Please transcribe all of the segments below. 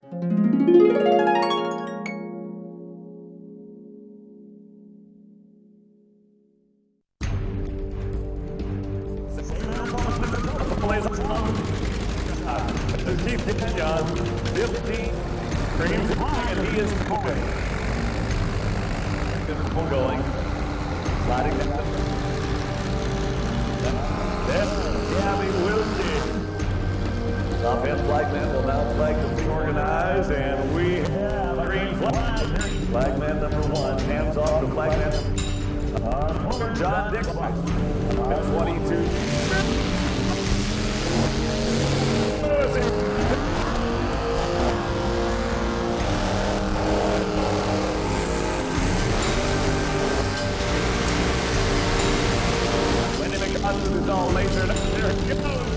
Keep it young. 15 frames and he is moving. Going. Sliding down. That's Gabby Wilkie. Top end flagman will now flag to be organized, and we have a green flag. Flagman number 1 hands off to flagman John Dixon at 22. It's all lasered up. There it goes.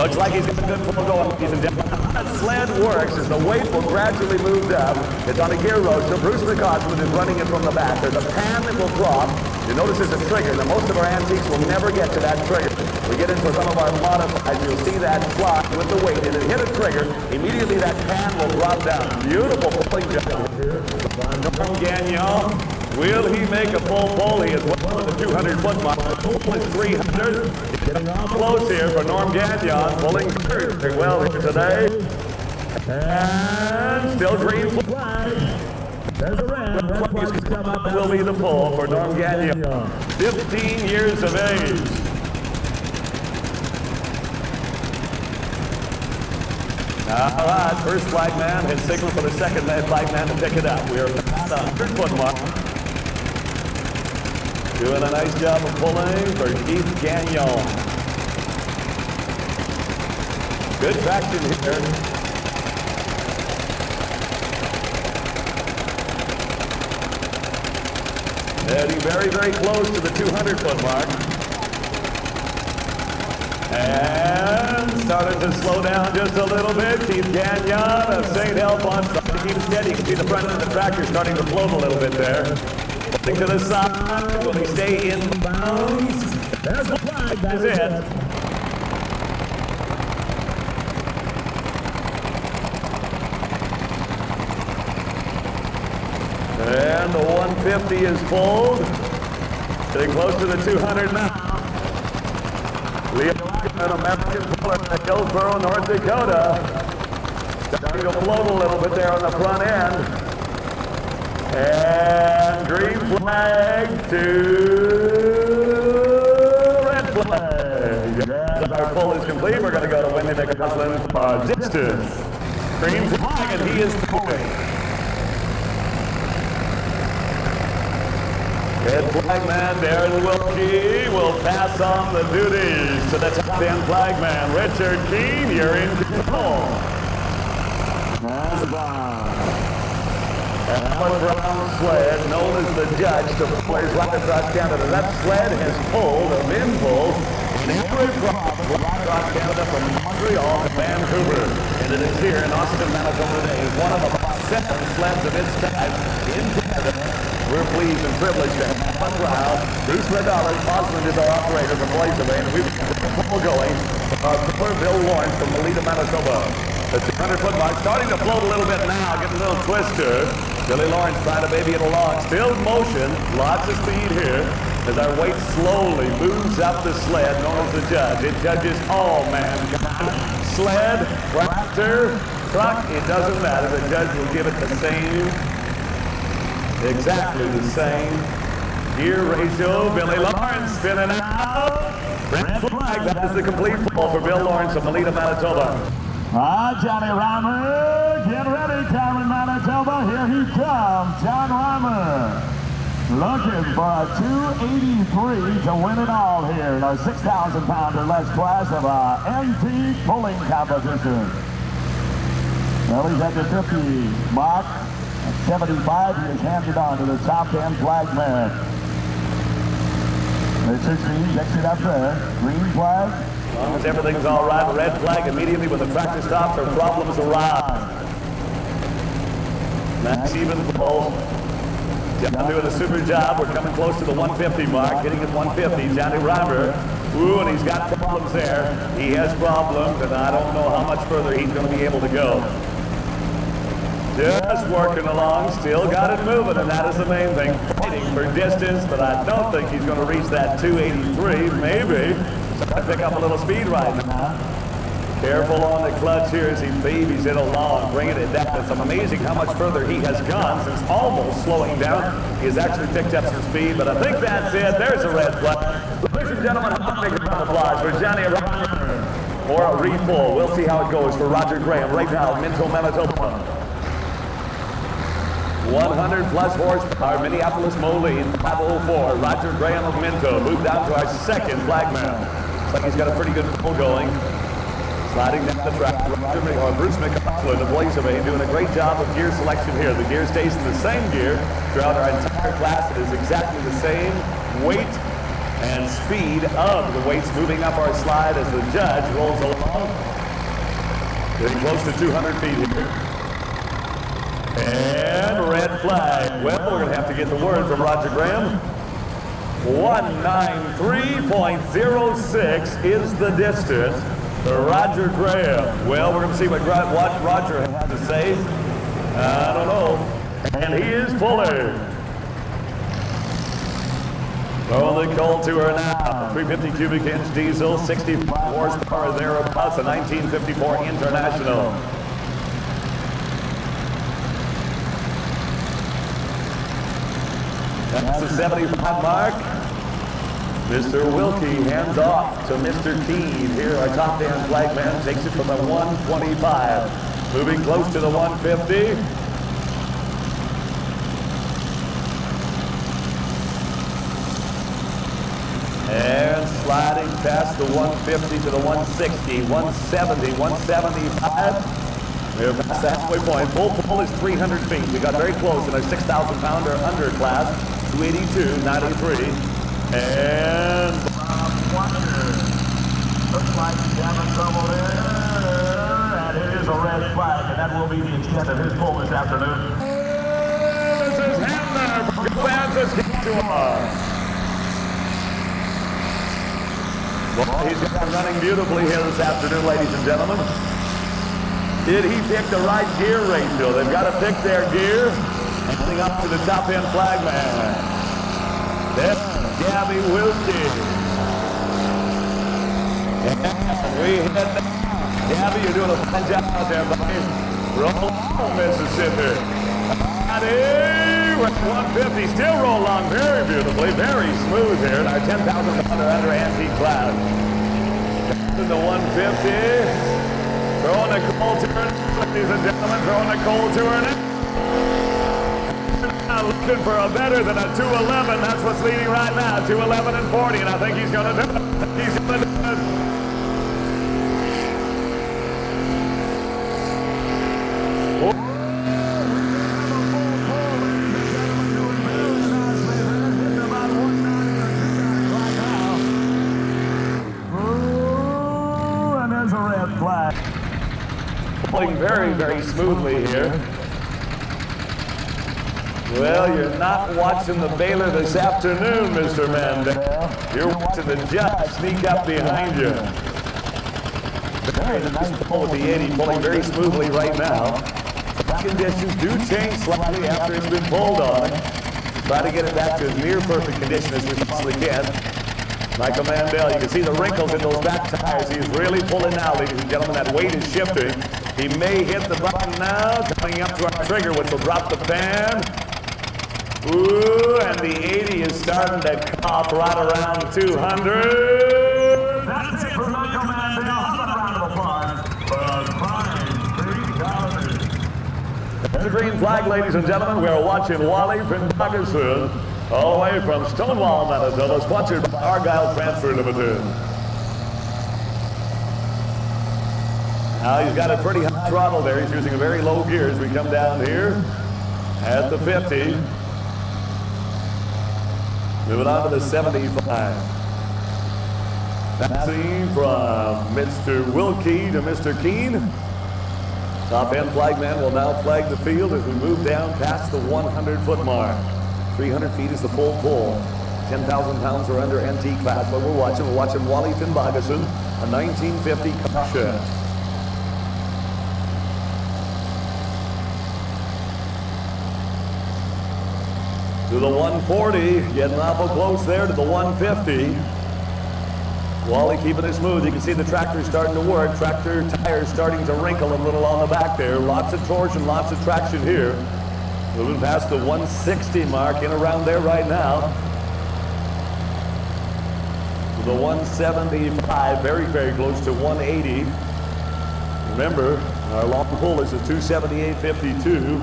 Looks like he's got a good pull going, ladies and gentlemen. How that sled works is the weight will gradually move up. It's on a gear road, so Bruce McCosman is running it from the back. There's a pan that will drop. You notice there's a trigger. Now, most of our antiques will never get to that trigger. We get into some of our modified, you'll see that slide with the weight, and it hit a trigger. Immediately that pan will drop down. Beautiful pulling job here. Norm Gagnon. Will he make a full pull? He is well over the 200-foot mark. The pull is 300. He's getting close here for Norm Gagnon, pulling very well here today. And still green flag. There's a red. Will be the pull for Norm Gagnon. 15 years of age. All right, first flagman has signaled for the second flagman to pick it up. We are past the 100-foot mark. Doing a nice job of pulling for Keith Gagnon. Good traction here. Heading very, very close to the 200-foot mark. And started to slow down just a little bit. Keith Gagnon of St. Alphonse trying to keep steady. You can see the front end of the tractor starting to float a little bit there. Looking to the side. Will he stay in bounds? There's the flag. That's it. And the 150 is pulled. Getting close to the 200 now. Leo, an American puller in Hillsboro, North Dakota. Starting to float a little bit there on the front end. And green flag to red flag. Our pull is complete. We're going to go to Wendy McCausland for distance. Green flag, and he is pulling. Red flagman Darren Wilkie will pass on the duties to the top 10 flagman. Richard Keene, you're in control. Alan Brown sled, known as the judge to players right across Canada. That sled has pulled, or been pulled, in every province right across Canada from Montreal to Vancouver. And it is here in Austin, Manitoba today. One of about 7 sleds of its type in Canada. We're pleased and privileged to have Alan Brown. Bruce McCosman is our operator from Blaze of and we've got the pull going. Our Bill Lawrence from Melita, Manitoba. The 200-foot mark starting to float a little bit now, getting a little twister. Billy Lawrence trying to baby it along. Still motion, lots of speed here as our weight slowly moves up the sled known as the judge. It judges all mankind. Sled, tractor, truck, it doesn't matter. The judge will give it the same, exactly the same gear ratio. Billy Lawrence spinning out. Red flag, that is the complete pull for Bill Lawrence of Melita, Manitoba. Johnny Reimer, get ready, Cameron, Manitoba. Here he comes, John Reimer. Looking for a 283 to win it all here in our 6,000-pound or less class of NT pulling competition. Well, he's at the 50 mark. At 75, he is handed on to the top 10 flagman. The 16 picks it up there. Green flag. As long as everything's all right, red flag immediately when the tractor stops or problems arise. That's even pull. John doing a super job. We're coming close to the 150 mark, hitting at 150. Johnny Reimer. Ooh, and he's got problems there. He has problems, and I don't know how much further he's going to be able to go. Just working along, still got it moving, and that is the main thing. Fighting for distance, but I don't think he's going to reach that 283. Maybe. I pick up a little speed right now. Careful on the clutch here as he babies it along, bringing it down. It's amazing how much further he has gone since almost slowing down. He has actually picked up some speed, but I think that's it. There's a red flag. Ladies and gentlemen, how big a round of applause for Johnny Reimer or a repull. We'll see how it goes for Roger Graham right now, Minto, Manitoba. 100 plus horsepower, Minneapolis Moline, 504. Roger Graham of Minto moved down to our second flagman. Looks like he's got a pretty good pull going. Sliding down the track, Bruce McCosman of Blaze of doing a great job of gear selection here. The gear stays in the same gear throughout our entire class. It is exactly the same weight and speed of the weights moving up our slide as the judge rolls along. Getting close to 200 feet here. And red flag. Well, we're going to have to get the word from Roger Graham. 193.06 is the distance for Roger Graham. Well, we're going to see what Roger has to say. I don't know. And he is pulling. Throwing the coal to her now. 350 cubic inch diesel, 65 horsepower thereabouts, a 1954 International. That's the 75 mark. Mr. Wilkie hands off to Mr. Keene. Here, our top hand flagman takes it from the 125. Moving close to the 150. And sliding past the 150 to the 160, 170, 175. We're past the halfway point. Full pull is 300 feet. We got very close in our 6,000 pounder underclass, 282.93. And looks like he's having trouble there. And it is a red flag, and that will be the extent of his pull this afternoon. This is Hamner from Kansas to us. Well, he's running beautifully here this afternoon, ladies and gentlemen. Did he pick the right gear ratio? They've got to pick their gear. Heading up to the top end flagman. That's Gabby Wilkie. And we hit that. Gabby, you're doing a fine job out there, buddy. Roll on, Mississippi. We're at 150. Still roll along very beautifully, very smooth here in our 10,000 pounder under antique class. To the 150. Throwing a coal to her, ladies and gentlemen, throwing a coal to her now. Looking for a better than a 211. That's what's leading right now, 211 and 40, and I think he's going to do it. He's going to do it. And there's a red flag. Pulling very, very smoothly here. Well, you're not watching the Baylor this afternoon, Mr. Mandel. You're watching the judge sneak up behind you. Very nice pull with the 80, pulling very smoothly right now. Conditions do change slightly after it's been pulled on. Try to get it back to as near perfect condition as we possibly can. Michael Mandel, you can see the wrinkles in those back tires. He's really pulling now, ladies and gentlemen. That weight is shifting. He may hit the button now, coming up to our trigger, which will drop the pan. Ooh, and the 80 is starting to cough right around 200. That's it for Michael Mandel. How about a round of applause for There's a green flag, ladies and gentlemen. We are watching Wally Finbargerson all the way from Stonewall, Manitoba, sponsored by Argyle Transfer Limited. Now he's got a pretty high throttle there. He's using a very low gear as we come down here at the 50. Moving on to the 75. Passing from Mr. Wilkie to Mr. Keene. Top end flagman will now flag the field as we move down past the 100-foot mark. 300 feet is the full pull. 10,000 pounds or under NT class. But we're watching Wally Finbargerson, a 1950 caution. To the 140, getting awful close there to the 150. Wally keeping it smooth. You can see the tractor starting to work. Tractor tires starting to wrinkle a little on the back there. Lots of torsion, lots of traction here. Moving past the 160 mark, in around there right now. To the 175, very, very close to 180. Remember, our long pull is a 278.52.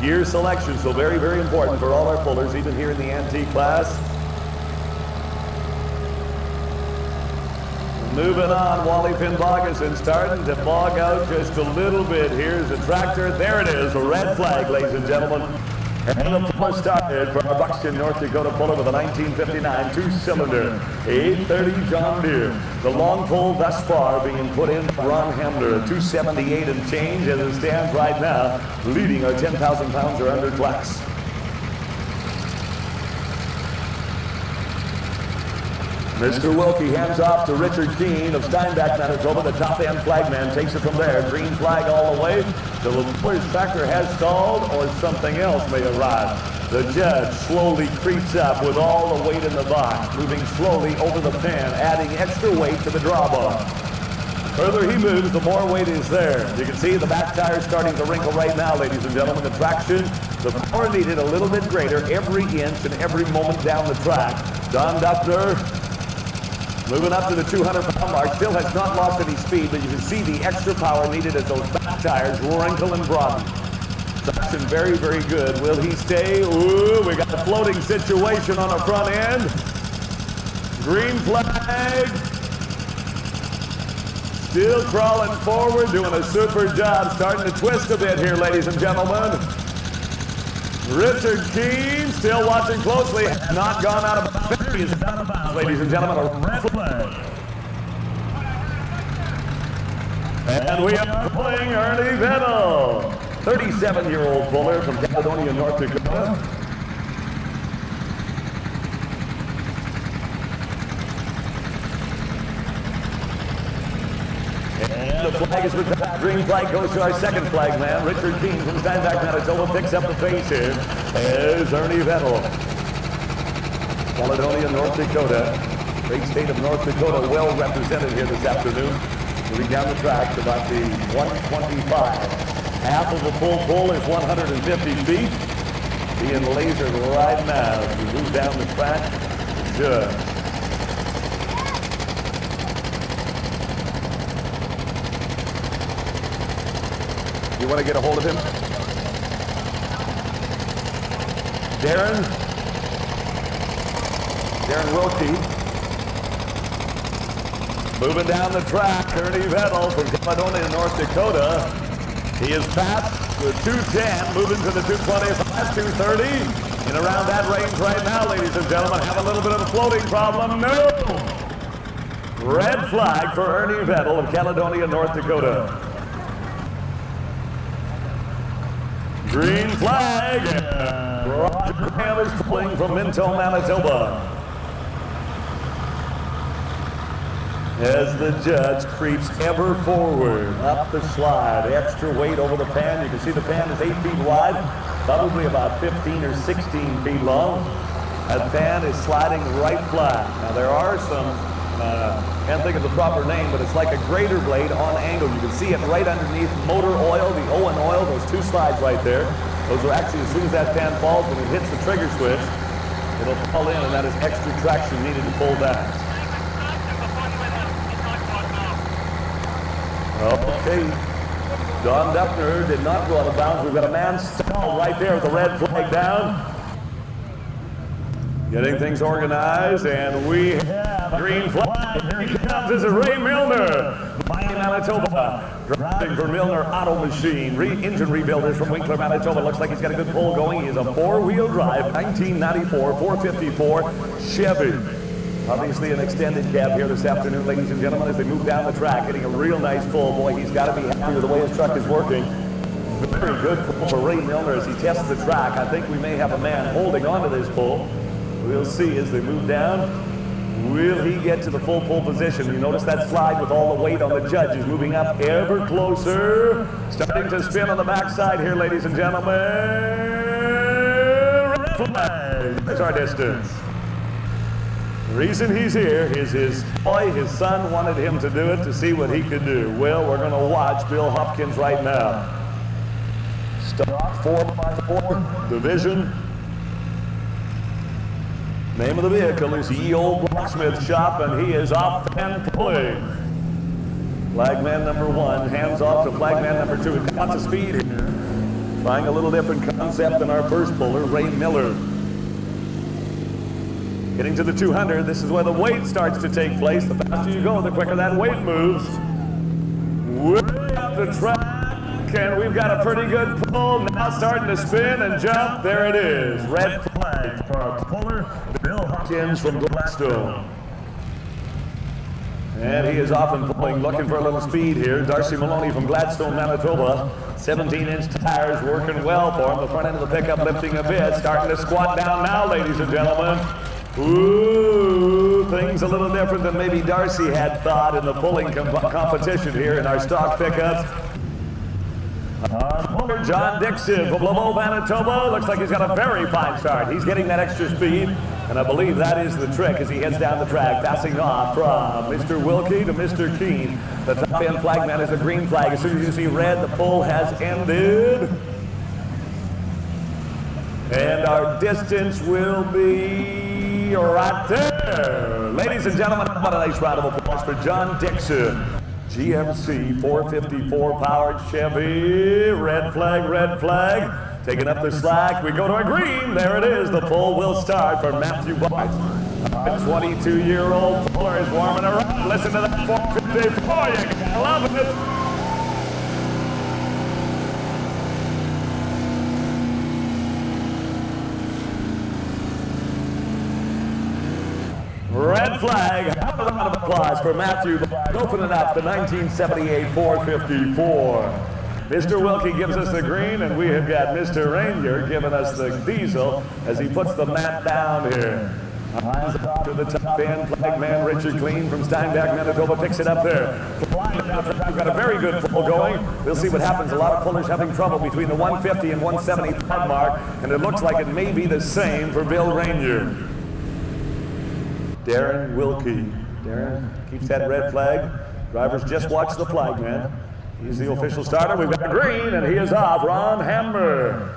Gear selection, so very, very important for all our pullers, even here in the antique class. Moving on, Wally Finbargerson starting to bog out just a little bit. Here's the tractor. There it is, a red flag, ladies and gentlemen. And the puller started for our Buxton, North Dakota puller with a 1959 two-cylinder 830 John Deere. The long pole thus far being put in by Ron Hamner, a 278 and change as it stands right now, leading our 10,000 pounds or under class. Mr. Wilkie hands off to Richard Keene of Steinbach, Manitoba. The top end flagman takes it from there. Green flag all the way till the puller's tractor has stalled or something else may arrive. The judge slowly creeps up with all the weight in the box, moving slowly over the pan, adding extra weight to the drawbar. Further he moves, the more weight is there. You can see the back tire starting to wrinkle right now, ladies and gentlemen. The traction, the power needed a little bit greater every inch and every moment down the track. Don Duffner moving up to the 200-pound mark, still has not lost any speed, but you can see the extra power needed as those back tires wrinkle and broaden. Traction very, very good. Will he stay? Ooh, we got a floating situation on the front end. Green flag. Still crawling forward, doing a super job, starting to twist a bit here, ladies and gentlemen. Richard Keene still watching closely, has not gone out of bounds. Ladies and gentlemen, a red flag. And we are pulling Ernie Vettel, 37-year-old puller from Caledonia, North Dakota. And the flag is with that. Green flag goes to our second flag man. Richard Keene from Steinbach, Manitoba picks up the pace here as Ernie Vettel. Caledonia, North Dakota. Great state of North Dakota, well represented here this afternoon. Moving down the track to about the 125. Half of the full pull is 150 feet. Being lasered right now as we move down the track. Good. You want to get a hold of him? Darren Wilkie. Moving down the track, Ernie Vettel from Caledonia, North Dakota. He is past the 210, moving to the 220, past 230. And around that range right now, ladies and gentlemen, have a little bit of a floating problem. No! Red flag for Ernie Vettel of Caledonia, North Dakota. Green flag. Roger Graham is pulling from Minto, Manitoba. As the judge creeps ever forward up the slide, extra weight over the pan. You can see the pan is 8 feet wide, probably about 15 or 16 feet long. That pan is sliding right flat. Now there are some, can't think of the proper name, but it's like a grater blade on angle. You can see it right underneath motor oil, the Owen oil, those two slides right there. Those are actually, as soon as that pan falls, when it hits the trigger switch, it'll fall in, and that is extra traction needed to pull back. Okay, Don Duffner did not go out of bounds. We've got a man stalled right there with the red flag down. Getting things organized, and we have green flag. Here he comes. This is Ray Milner, Manitoba. Driving for Milner Auto Machine. Engine rebuilders from Winkler, Manitoba. Looks like he's got a good pull going. He is a four-wheel drive, 1994, 454 Chevy. Obviously an extended cab here this afternoon, ladies and gentlemen, as they move down the track, getting a real nice pull. Boy, he's got to be happy with the way his truck is working. Very good pull for Ray Milner as he tests the track. I think we may have a man holding on to this pull. We'll see as they move down. Will he get to the full pull position? You notice that slide with all the weight on the judge is moving up ever closer. Starting to spin on the backside here, ladies and gentlemen. Red flag. That's our distance. The reason he's here is his boy, his son, wanted him to do it to see what he could do. Well, we're going to watch Bill Hopkins right now. Stock 4x4 division. Name of the vehicle is Ye Old Blacksmith Shop, and he is off and pulling. Flagman number 1 hands off to flagman number 2. We've got lots of speed here. Trying a little different concept than our first puller, Ray Miller. Getting to the 200, this is where the weight starts to take place. The faster you go, the quicker that weight moves. Way up the track, and we've got a pretty good pull. Now starting to spin and jump. There it is. Red flag for puller Bill Hopkins from Gladstone. And he is off and pulling, looking for a little speed here. Darcy Maloney from Gladstone, Manitoba. 17-inch tires working well for him. The front end of the pickup lifting a bit. Starting to squat down now, ladies and gentlemen. Ooh, things a little different than maybe Darcy had thought in the pulling competition here in our stock pickups. John Dixon from Laveau, Manitoba. Looks like he's got a very fine start. He's getting that extra speed, and I believe that is the trick as he heads down the track, passing off from Mr. Wilkie to Mr. Keene. The top end flagman is a green flag. As soon as you see red, the pull has ended. And our distance will be right there. Ladies and gentlemen, how about a nice round of applause for John Dixon. GMC 454 powered Chevy, red flag, taking up the slack. We go to a green, there it is. The pull will start for Matthew Bart. A 22-year-old puller is warming her up. Listen to that 454, you gotta love it. Red flag. Have a round of applause for Matthew opening up the 1978 454. Mr. Wilkie gives us the green, and we have got Mr. Rainier giving us the diesel as he puts the mat down here. To the top end, flagman Richard Clean from Steinbach, Manitoba picks it up there. We've got a very good pull going. We'll see what happens. A lot of pullers having trouble between the 150 and 175 mark, and it looks like it may be the same for Bill Rainier. Darren Wilkie. Darren keeps that red flag. Drivers just watch the flagman. He's the official starter. We've got green, and he is off. Ron Hammer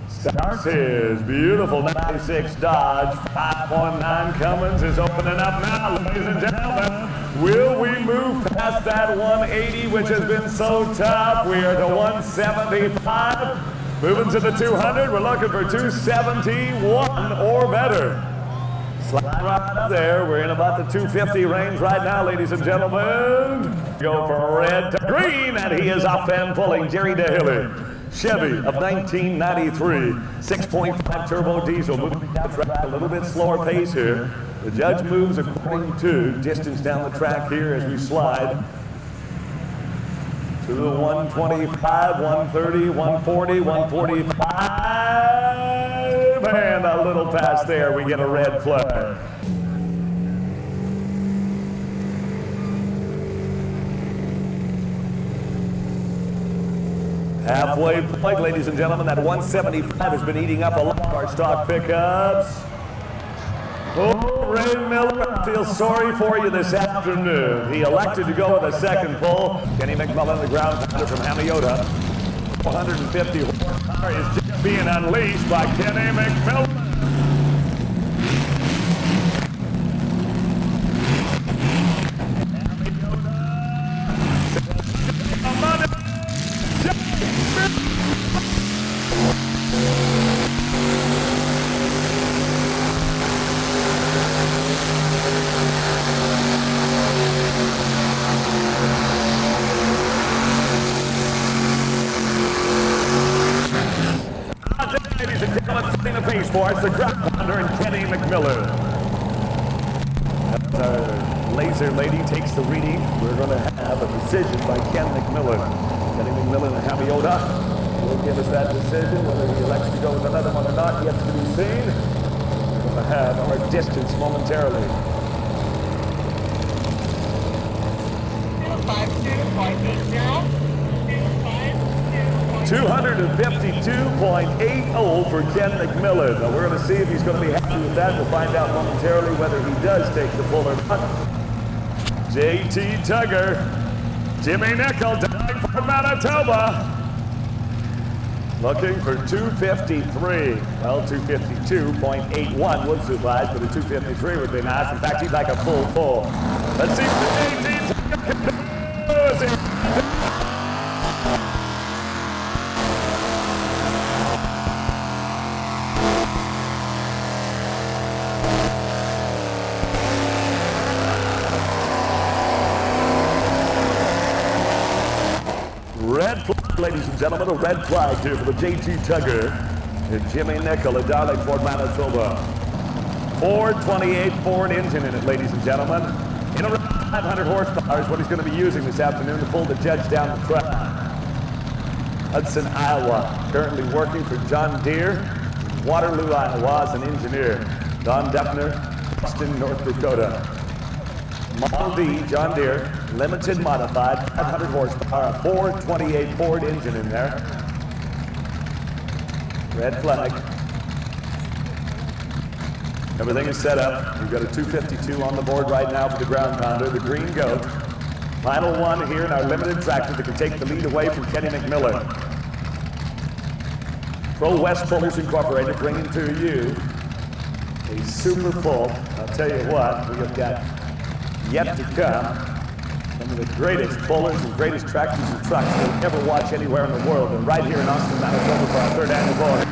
starts his beautiful 96 Dodge. 519 Cummins is opening up now, ladies and gentlemen. Will we move past that 180, which has been so tough? We are to 175. Moving to the 200. We're looking for 271 or better. Slide right up there. We're in about the 250 range right now, ladies and gentlemen. Go from red to green, and he is up and pulling. Jerry DeHilly, Chevy of 1993, 6.5 turbo diesel. Moving down the track a little bit slower pace here. The judge moves according to distance down the track here as we slide to the 125, 130, 140, 145. And a little past there, we get a red flag. Halfway point, ladies and gentlemen. That 175 has been eating up a lot of our stock pickups. Oh, Ray Miller feels sorry for you this afternoon. He elected to go with a second pull. Kenny McMullen, the ground pounder from Hamiota. 450 horsepower is just being unleashed by Kenny McMillan. Ladies and gentlemen, setting the pace for us, the ground pounder and Kenny McMillan. As our laser lady takes the reading, we're going to have a decision by Ken McMillan. Kenny McMillan and Hamiota will give us that decision. Whether he elects to go with another one or not yet to be seen. We're going to have our distance momentarily. 252.80 for Ken McMillan. Now we're going to see if he's going to be happy with that. We'll find out momentarily whether he does take the pull or not. JT Tugger, Jimmy Nickel, dying for Manitoba. Looking for 253. Well, 252.81 would suffice, but a 253 would be nice. In fact, he'd like a full pull. Let's see what JT Tugger can do. Red flag, ladies and gentlemen, a red flag here for the J.T. Tugger and Jimmy Nickel at Darlingport, Manitoba. 428 Ford engine in it, ladies and gentlemen. In around 500 horsepower is what he's going to be using this afternoon to pull the judge down the track. Hudson, Iowa, currently working for John Deere, Waterloo, Iowa, as an engineer. Don Duffner, Boston, North Dakota. Model D, John Deere, limited modified, 500 horsepower, 428 Ford engine in there. Red flag. Everything is set up. We've got a 252 on the board right now for the ground pounder, the Green Goat. Final one here in our limited tractor that can take the lead away from Kenny McMillan. Pro West Pullers Incorporated bringing to you a super pull. I'll tell you what, we have got yet to come some of the greatest pullers and greatest tractors and trucks you'll ever watch anywhere in the world. And right here in Austin, Manitoba for our third annual pull.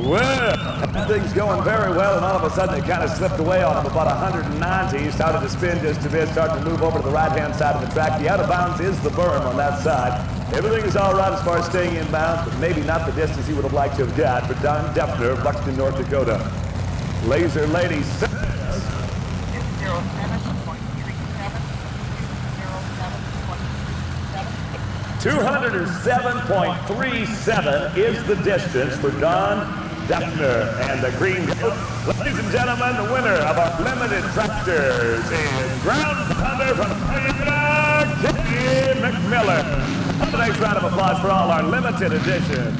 Well, things going very well, and all of a sudden it kind of slipped away on him about 190. He started to spin just a bit, starting to move over to the right-hand side of the track. The out of bounds is the berm on that side. Everything is all right as far as staying in bounds, but maybe not the distance he would have liked to have got for Don Duffner, Buxton, North Dakota. Laser Lady 207.37 is the distance for Don Duffner and the Green Goat. Ladies and gentlemen, the winner of our limited tractors is ground pounder from Canada, Kenny McMillan. A nice round of applause for all our limited editions.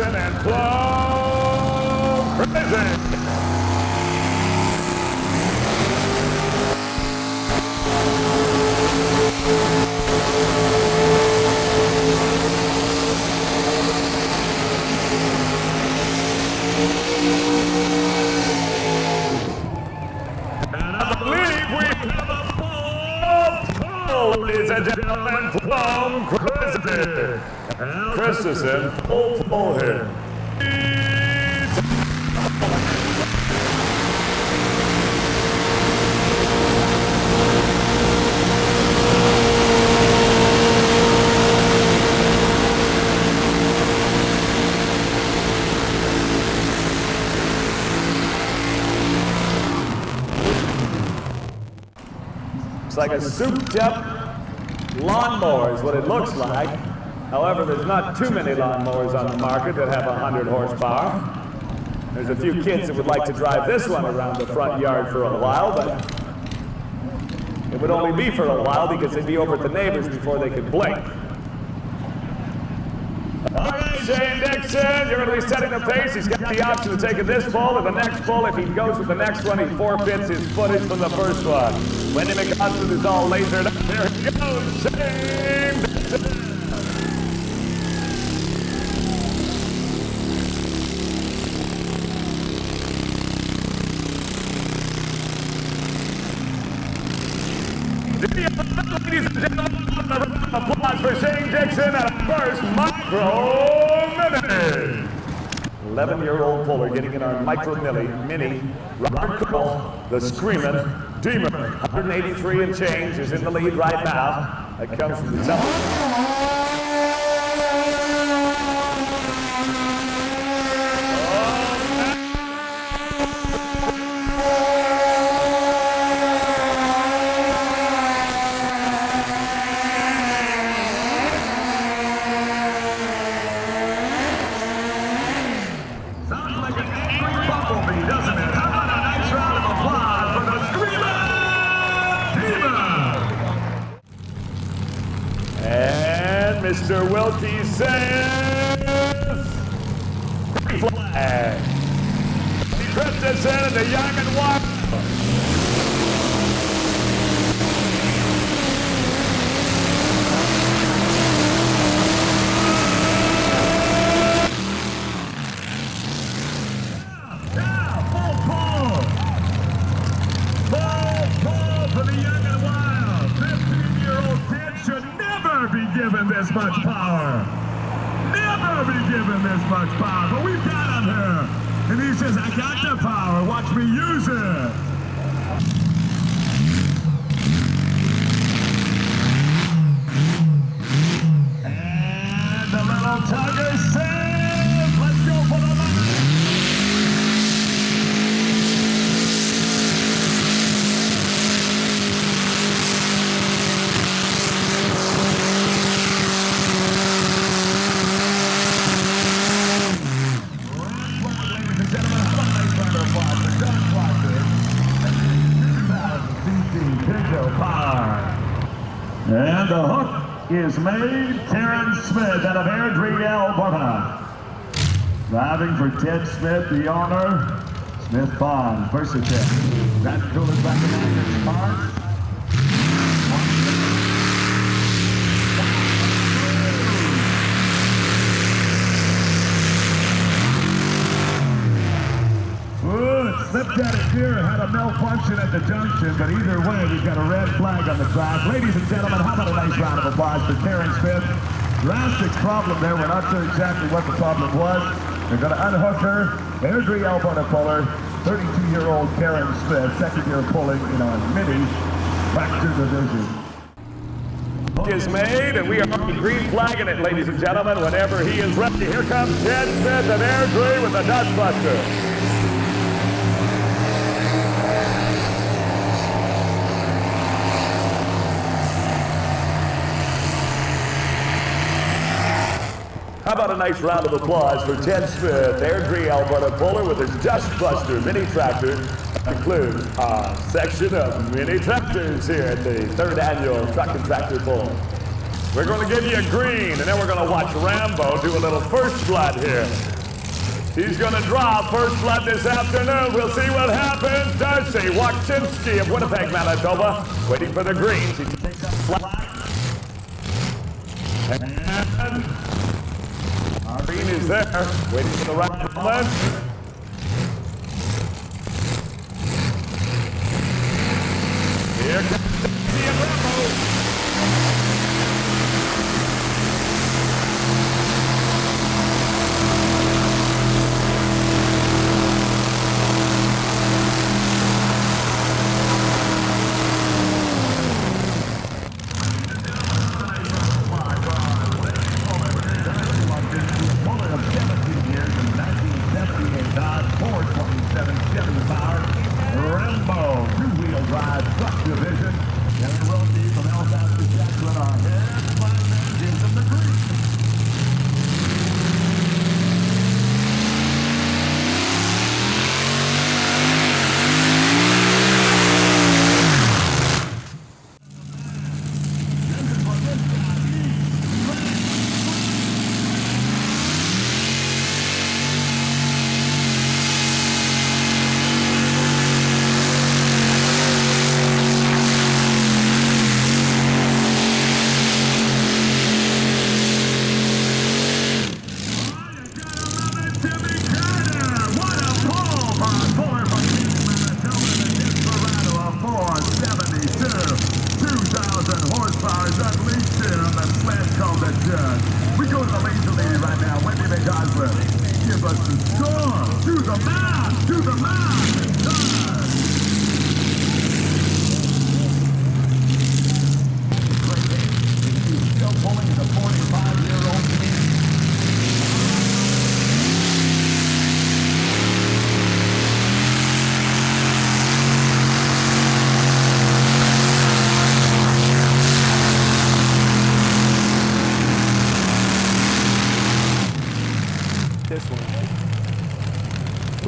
And Flow Crazy. And I believe we have a full, ladies and gentlemen, Flow Crazy. Christensen, full here. It's like a souped-up lawnmower is what it looks like. However, there's not too many lawnmowers on the market that have 100 horsepower. There's a few kids that would like to drive this one around the front yard for a while, but it would only be for a while because they'd be over at the neighbors before they could blink. All right, Shane Dixon, you're going to be setting the pace. He's got the option of taking this pull or the next pull. If he goes with the next one, he forfeits his footage from the first one. Wendy McCostin is all lasered up. There he goes, Shane Dixon. Ladies and gentlemen, a round of applause for Shane Dixon at a first micro mini. 11-year-old puller getting in our micro mini. Robert Cole, the Screamin' Demon, 183 and change, is in the lead right now. That comes from the top. Mr. Wilkie's says flag. He trips us in at the Young and Wild. Given this much power. Never be given this much power. But we've got him here. And he says, I got the power. Watch me use it. And the little tiger says, let's go for the money. And the hook is made. Karen Smith out of Airdrie, Alberta. Driving for Ted Smith, the owner. Smith Farms, Versatech. That cool is back in his parts. Slipped out of gear, had a malfunction at the junction, but either way, we've got a red flag on the track. Ladies and gentlemen, how about a nice round of applause for Karen Smith? Drastic problem there. We're not sure exactly what the problem was. They're going to unhook her. Airdrie, Alberta puller, 32-year-old Karen Smith, second year pulling in our mini fracture division. Is made, and we are green flagging it, ladies and gentlemen, whenever he is ready. Here comes Ted Smith of Airdrie with the Dustbuster. How about a nice round of applause for Ted Smith, Airdrie, Alberta puller with his Dustbuster mini tractor. That concludes our section of mini tractors here at the 3rd annual Truck and Tractor Pull. We're going to give you a green, and then we're going to watch Rambo do a little first blood here. He's going to draw first blood this afternoon. We'll see what happens. Darcy Wachczynski of Winnipeg, Manitoba, waiting for the greens. He takes up flag. And our green is there, waiting for the right moment. Here comes Darcy and Rambo.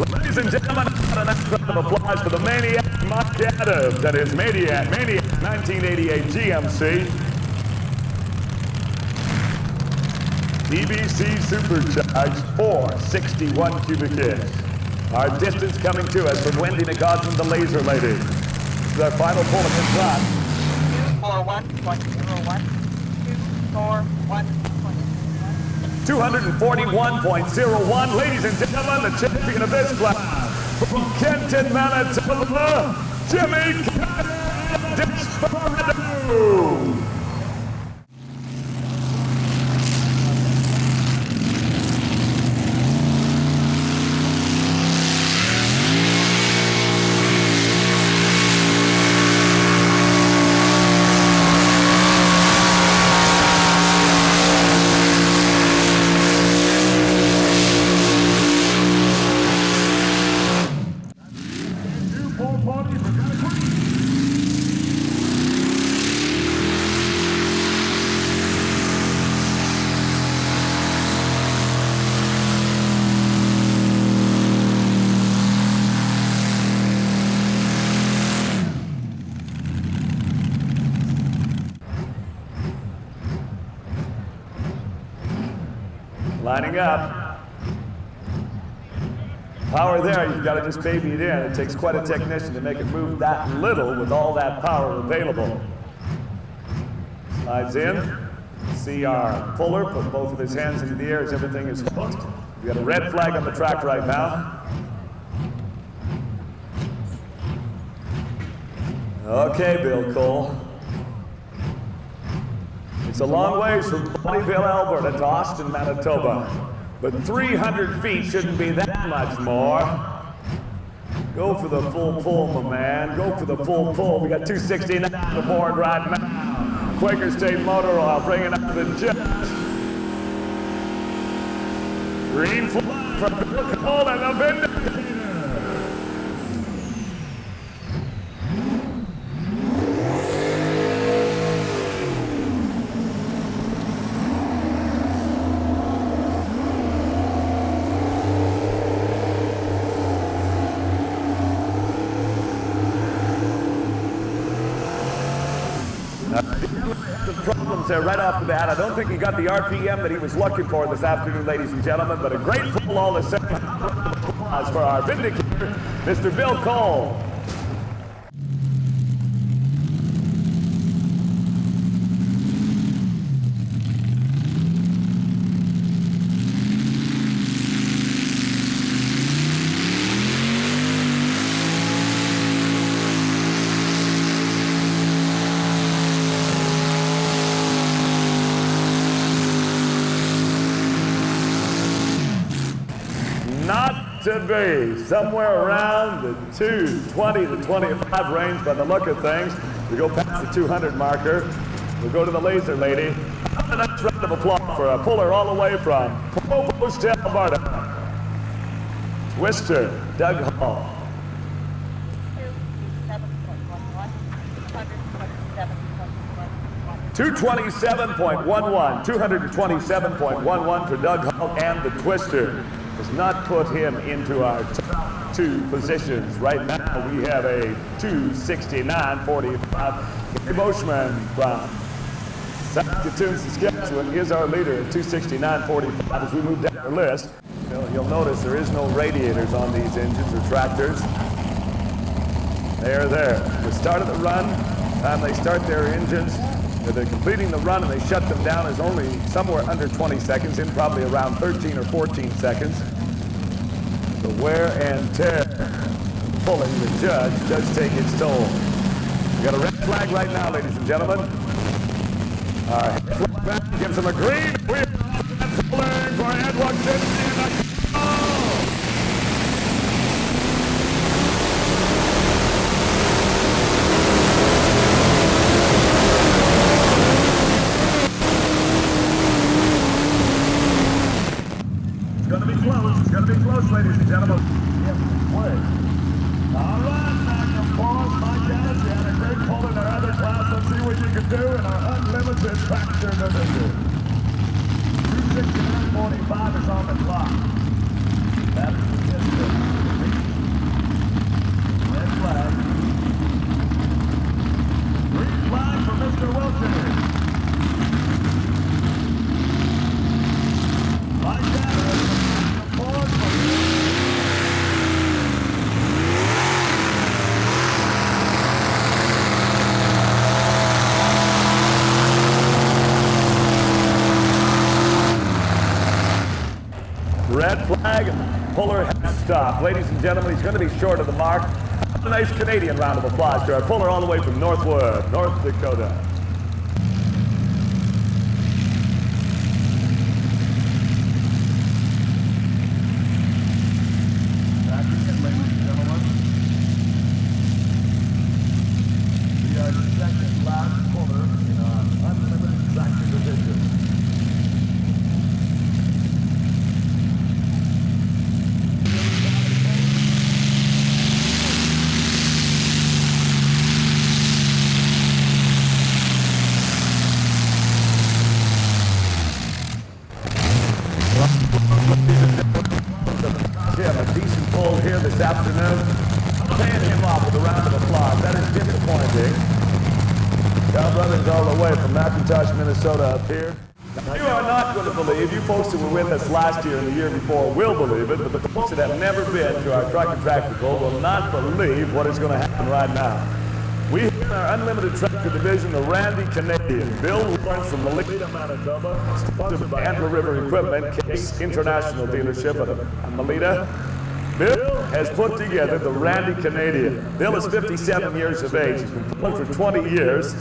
Ladies and gentlemen, a nice round of applause for the Maniac Mike Adams. That is Maniac 1988 GMC. EBC Supercharged 461 cubic inch. Our distance coming to us from Wendy Nicodson, the Laser Lady. This is our final pull of this run. 241.01. 241.01. 241.01, ladies and gentlemen, the champion of this class from Kenton, Manitoba, Jimmy Desperado. Lining up. Power there, you've got to just baby it in. It takes quite a technician to make it move that little with all that power available. Slides in. See our puller put both of his hands into the air as everything is hooked. We've got a red flag on the track right now. Okay, Bill Cole. It's a long ways from Bonnyville, Alberta to Austin, Manitoba. But 300 feet shouldn't be that much more. Go for the full pull, my man. Go for the full pull. We got 269 on the board right now. Quaker State Motor Oil bringing up the judge. Green flag from Bill Cole and the Vindicator. Problems there right off the bat. I don't think he got the RPM that he was looking for this afternoon, ladies and gentlemen, but a great pull all the same. Applause for our Vindicator, Mr. Bill Cole. Not to be. Somewhere around the 220 to 25 range by the look of things. We go past the 200 marker. We'll go to the Laser Lady. A nice round of applause for a puller all the way from Provost, Alberta. Twister, Doug Hall. 227.11, 227.11 for Doug Hall, and the Twister does not put him into our top two positions. Right now we have a 269.45. Gary Boschman from Saskatoon, Saskatchewan is our leader at 269.45 as we move down the list. You'll notice there is no radiators on these engines or tractors. They are there. The start of the run, time they start their engines, they're completing the run and they shut them down is only somewhere under 20 seconds, in probably around 13 or 14 seconds. The wear and tear pulling the judge does take its toll. We got a red flag right now, ladies and gentlemen. Our flag gives them a green. We're pulling for Edwardson and a goal. It's going to be close. It's going to be close, ladies and gentlemen. Yes, play. All right, Magnum Force, my guys, you had a great pull in our other class. Let's see what you can do in our unlimited tractor division. 269.45 is on the clock. That's the distance. Red flag. Green flag for Mr. Wilson. Red flag, and puller has stopped. Ladies and gentlemen, he's going to be short of the mark. A nice Canadian round of applause to our puller all the way from Northwood, North Dakota. Jim, a decent pull here this afternoon. Paying him off with a round of applause. That is disappointing. John Brothers all the way from McIntosh, Minnesota up here. Now, you are not going to believe, you folks who were with us last year and the year before will believe it, but the folks that have never been to our truck and tractor pull will not believe what is going to happen right now. We have in our Unlimited Tractor Division the Randy Canadian, Bill Lawrence from Melita, Manitoba, sponsored by Antler River Equipment, Case International Dealership at Melita. Bill has put together the Randy Canadian. Bill is 57 years of age. He's been pulling for 20 years.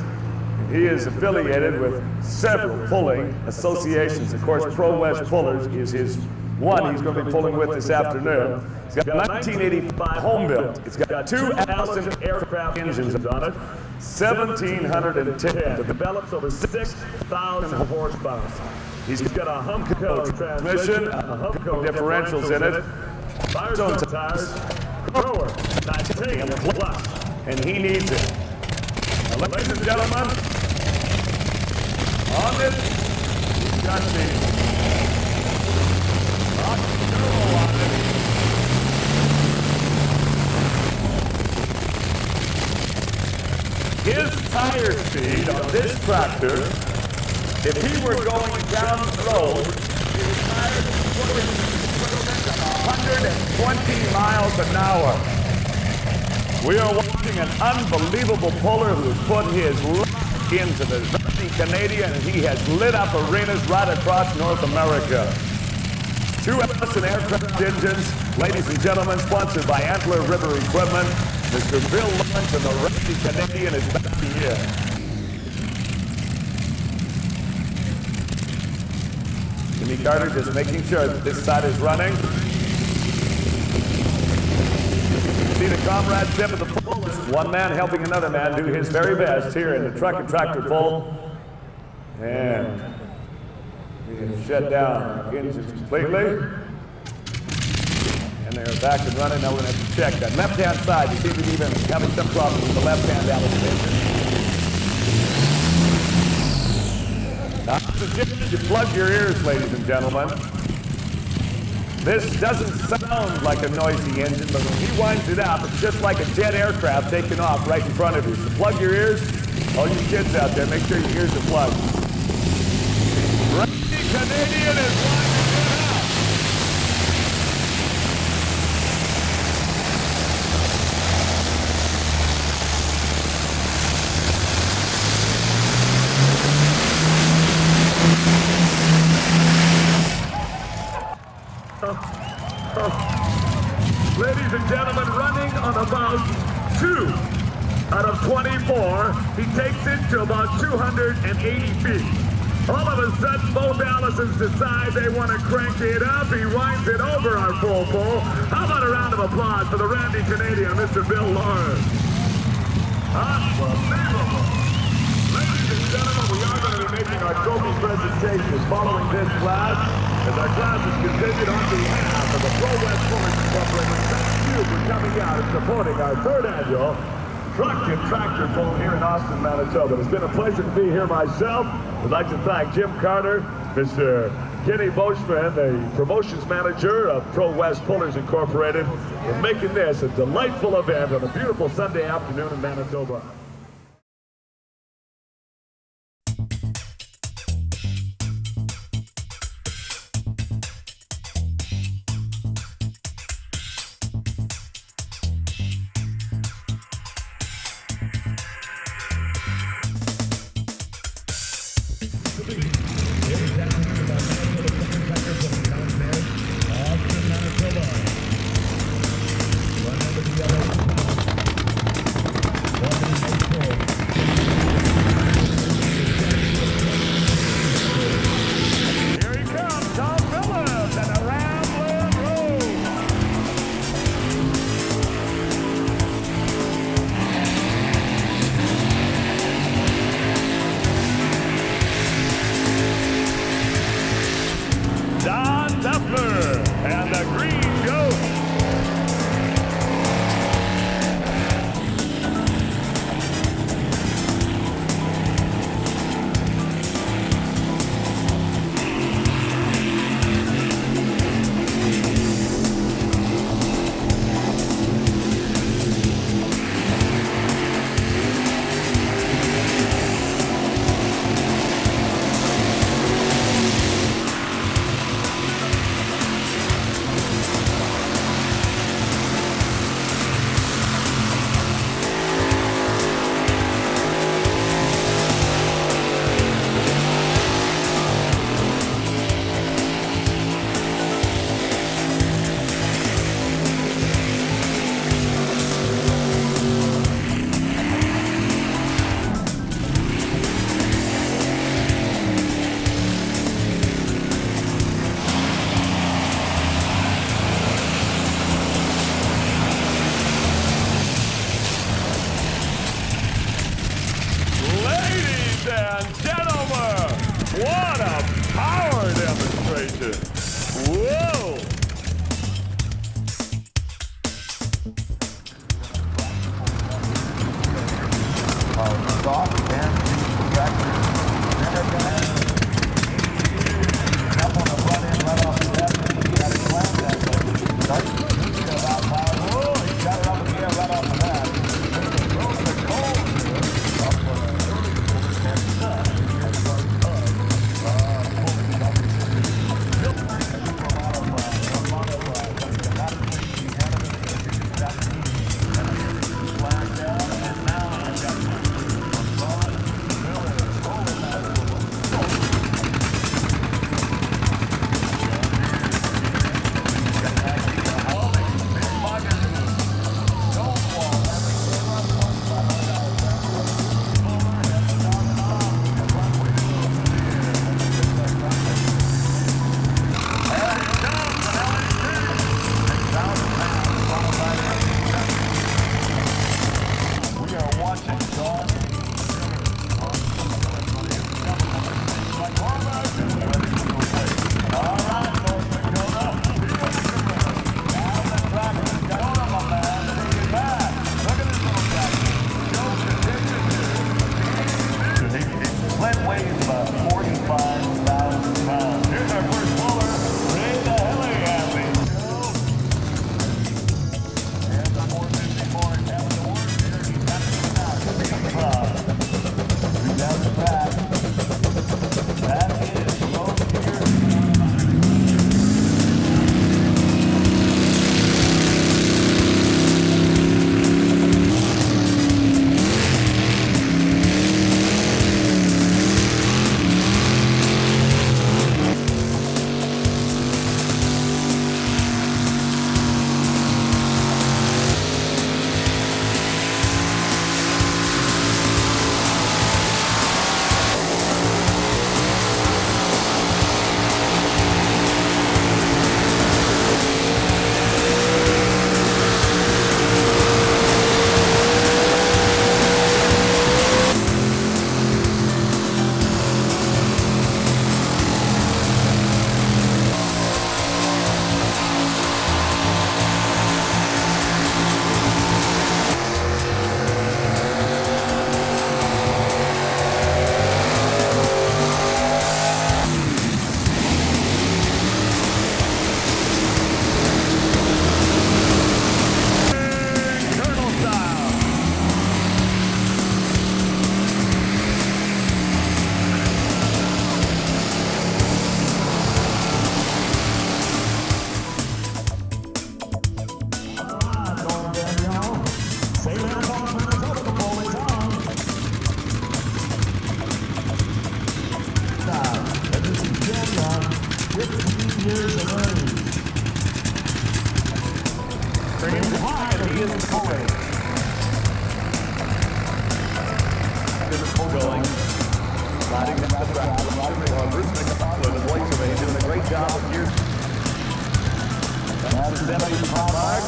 He is affiliated with several pulling associations. Of course, Pro West Pullers is his one he's going to be pulling with this afternoon. It's got a 1985 home built. It's got 2 Allison aircraft engines on it, 1,710. It develops over 6,000 horsepower. He's got a Humco transmission, Humco differentials in it, Firestone tires, grower, titanium clutch, and he needs it. Now, ladies and gentlemen, on this, he's got the turbo on it. His tire speed on this tractor, if he were going down the road, his tires would put him 120 miles an hour. We are watching an unbelievable puller who put his life into the Randy Canadian, and he has lit up arenas right across North America. 2 Allison aircraft engines, ladies and gentlemen, sponsored by Antler River Equipment. Mr. Bill Lawrence and the Randy Canadian is back here. Jimmy Carter just making sure that this side is running. See the comradeship of the pull. One man helping another man do his very best here in the truck and tractor pull. And we have shut down our engines completely. And they're back and running. Now we're going to have to check that left-hand side. You seem to be even having some problems with the left-hand allocation. Now, I suggest you plug your ears, ladies and gentlemen. This doesn't sound like a noisy engine, but when he winds it up, it's just like a jet aircraft taking off right in front of you. So plug your ears. All you kids out there, make sure your ears are plugged. Randy Canadian is winding it up. Ladies and gentlemen, running on about 2 out of 24, he takes it to about 280 feet. All of a sudden, both Allisons decide they want to crank it up. He winds it over our full pull. How about a round of applause for the Randy Canadian, Mr. Bill Lawrence? Unbelievable. Ladies and gentlemen, we are going to be making our trophy presentation following this class. As our class is continued on behalf of the Pro West Pullers Incorporated, thank you for coming out and supporting our 3rd annual Truck and Tractor Pull here in Austin, Manitoba. It's been a pleasure to be here myself. I'd like to thank Jim Carter, Mr. Kenny Boschman, the promotions manager of Pro West Pullers Incorporated, for making this a delightful event on a beautiful Sunday afternoon in Manitoba. Duffner and the Green Goat. Ladies and gentlemen, what a power demonstration! Whoa! Soft and tractor. Up on the front end, right off the left. He got it slammed that way. Starts moving about power. Oh, he got it up in the air right off the bat. Going. Sliding down the track. Bruce McFarland and Blake Survey doing a great job of years. That's the 75 mark.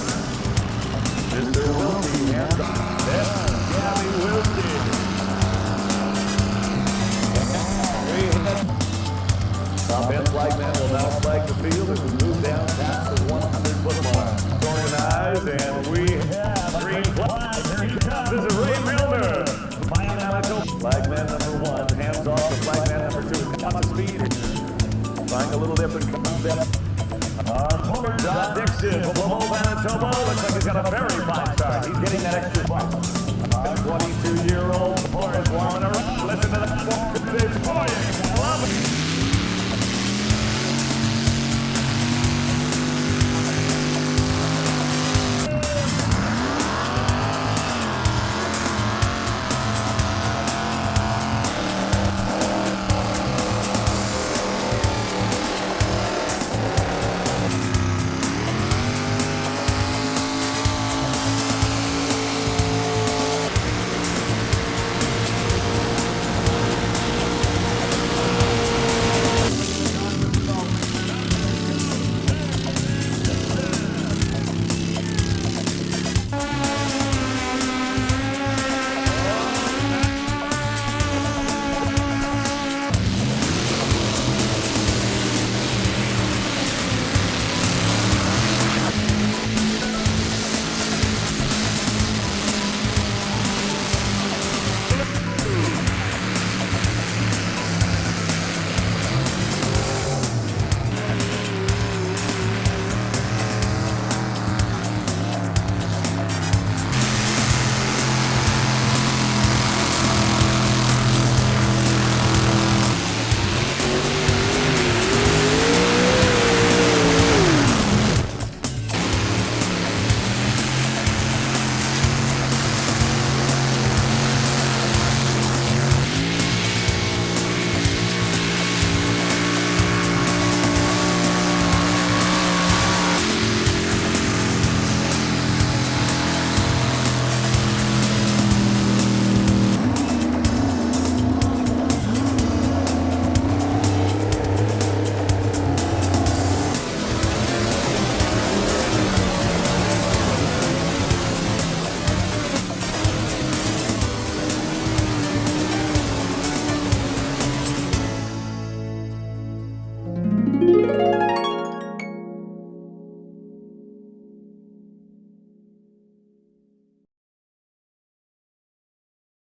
Mr. Wilkie hands up. Gabby Wilkie. Top end flagman will now flag the field. a little different concept. John Dixon from Lowell, Manitoba. Looks like he's got a very fine start. He's getting that extra buck. 22-year-old